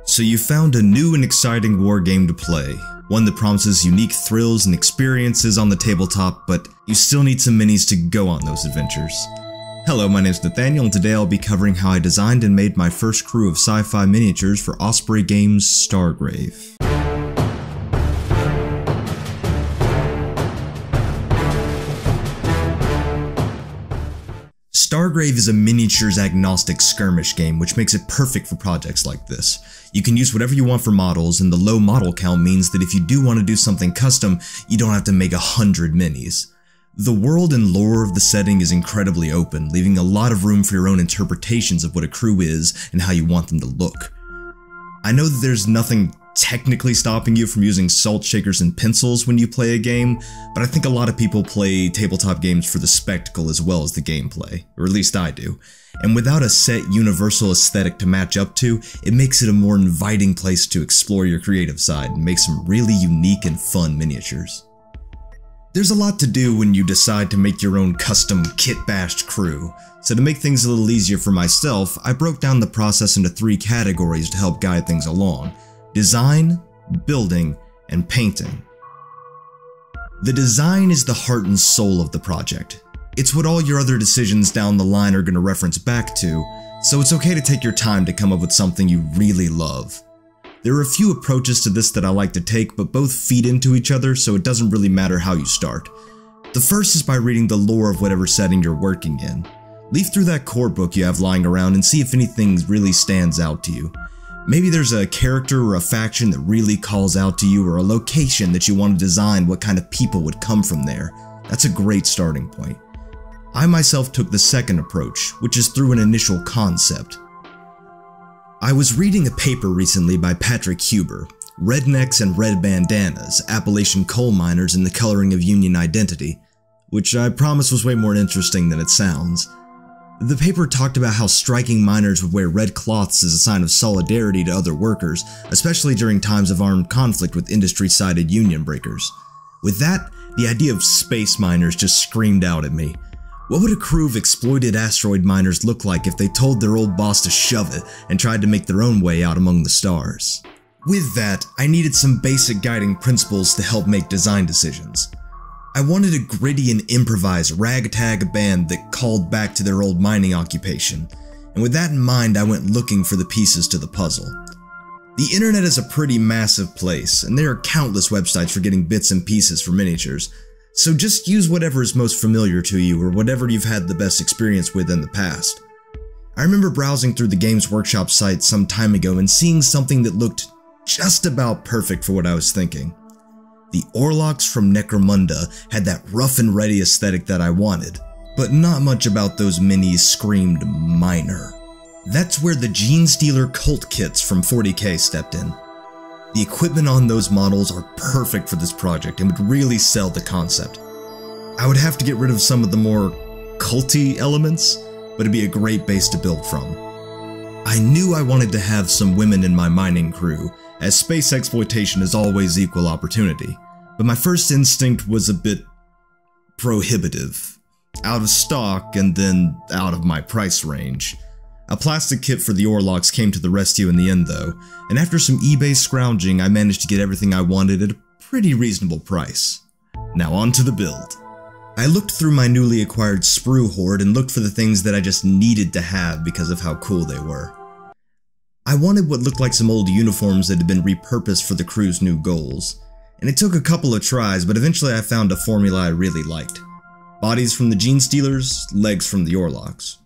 So you found a new and exciting war game to play, one that promises unique thrills and experiences on the tabletop, but you still need some minis to go on those adventures. Hello, my name is Nathaniel, and today I'll be covering how I designed and made my first crew of sci-fi miniatures for Osprey Games' Stargrave. Stargrave is a miniatures agnostic skirmish game, which makes it perfect for projects like this. You can use whatever you want for models, and the low model count means that if you do want to do something custom, you don't have to make 100 minis. The world and lore of the setting is incredibly open, leaving a lot of room for your own interpretations of what a crew is and how you want them to look. I know that there's nothing technically stopping you from using salt shakers and pencils when you play a game, but I think a lot of people play tabletop games for the spectacle as well as the gameplay, or at least I do. And without a set universal aesthetic to match up to, it makes it a more inviting place to explore your creative side and make some really unique and fun miniatures. There's a lot to do when you decide to make your own custom kit-bashed crew, so to make things a little easier for myself, I broke down the process into 3 categories to help guide things along: design, building, and painting. The design is the heart and soul of the project. It's what all your other decisions down the line are going to reference back to, so it's okay to take your time to come up with something you really love. There are a few approaches to this that I like to take, but both feed into each other, so it doesn't really matter how you start. The first is by reading the lore of whatever setting you're working in. Leaf through that core book you have lying around and see if anything really stands out to you. Maybe there's a character or a faction that really calls out to you, or a location that you want to design what kind of people would come from there. That's a great starting point. I myself took the second approach, which is through an initial concept. I was reading a paper recently by Patrick Huber, Rednecks and Red Bandanas, Appalachian Coal Miners and the Coloring of Union Identity, which I promise was way more interesting than it sounds. The paper talked about how striking miners would wear red cloths as a sign of solidarity to other workers, especially during times of armed conflict with industry-sided union breakers. With that, the idea of space miners just screamed out at me. What would a crew of exploited asteroid miners look like if they told their old boss to shove it and tried to make their own way out among the stars? With that, I needed some basic guiding principles to help make design decisions. I wanted a gritty and improvised ragtag band that called back to their old mining occupation, and with that in mind I went looking for the pieces to the puzzle. The internet is a pretty massive place, and there are countless websites for getting bits and pieces for miniatures, so just use whatever is most familiar to you or whatever you've had the best experience with in the past. I remember browsing through the Games Workshop site some time ago and seeing something that looked just about perfect for what I was thinking. The Orlocks from Necromunda had that rough and ready aesthetic that I wanted, but not much about those minis screamed minor. That's where the Gene Stealer cult kits from 40K stepped in. The equipment on those models are perfect for this project and would really sell the concept. I would have to get rid of some of the more culty elements, but it'd be a great base to build from. I knew I wanted to have some women in my mining crew, as space exploitation is always equal opportunity, but my first instinct was a bit prohibitive. Out of stock and then out of my price range. A plastic kit for the Orlocks came to the rescue in the end though, and after some eBay scrounging I managed to get everything I wanted at a pretty reasonable price. Now on to the build. I looked through my newly acquired sprue hoard and looked for the things that I just needed to have because of how cool they were. I wanted what looked like some old uniforms that had been repurposed for the crew's new goals, and it took a couple of tries, but eventually I found a formula I really liked. Bodies from the Gene Stealers, legs from the Orlocks.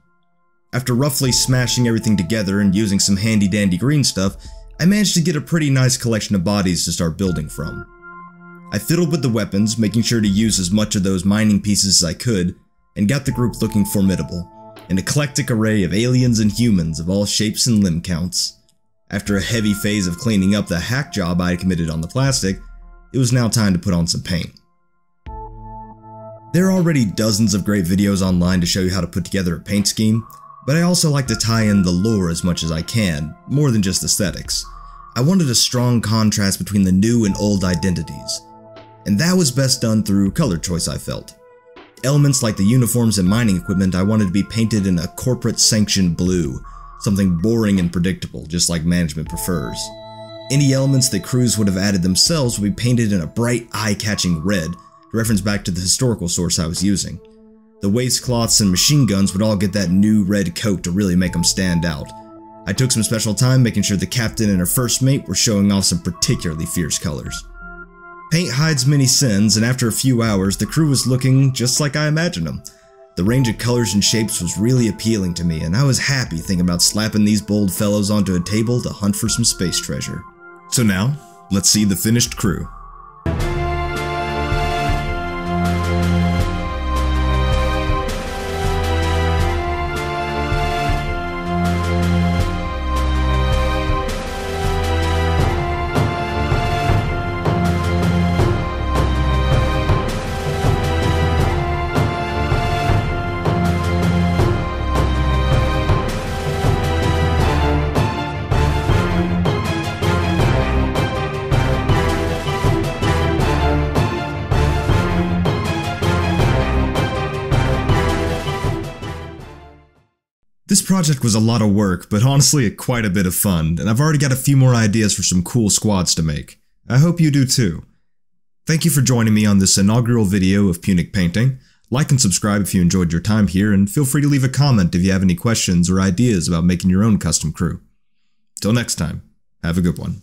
After roughly smashing everything together and using some handy-dandy green stuff, I managed to get a pretty nice collection of bodies to start building from. I fiddled with the weapons, making sure to use as much of those mining pieces as I could, and got the group looking formidable. An eclectic array of aliens and humans of all shapes and limb counts. After a heavy phase of cleaning up the hack job I had committed on the plastic, it was now time to put on some paint. There are already dozens of great videos online to show you how to put together a paint scheme, but I also like to tie in the lore as much as I can, more than just aesthetics. I wanted a strong contrast between the new and old identities, and that was best done through color choice, I felt. Elements like the uniforms and mining equipment I wanted to be painted in a corporate sanctioned blue, something boring and predictable, just like management prefers. Any elements that crews would have added themselves would be painted in a bright, eye-catching red, to reference back to the historical source I was using. The waistcloths and machine guns would all get that new red coat to really make them stand out. I took some special time making sure the captain and her first mate were showing off some particularly fierce colors. Paint hides many sins, and after a few hours, the crew was looking just like I imagined them. The range of colors and shapes was really appealing to me, and I was happy thinking about slapping these bold fellows onto a table to hunt for some space treasure. So now, let's see the finished crew. This project was a lot of work, but honestly quite a bit of fun, and I've already got a few more ideas for some cool squads to make. I hope you do too. Thank you for joining me on this inaugural video of Punic Painting. Like and subscribe if you enjoyed your time here, and feel free to leave a comment if you have any questions or ideas about making your own custom crew. Till next time, have a good one.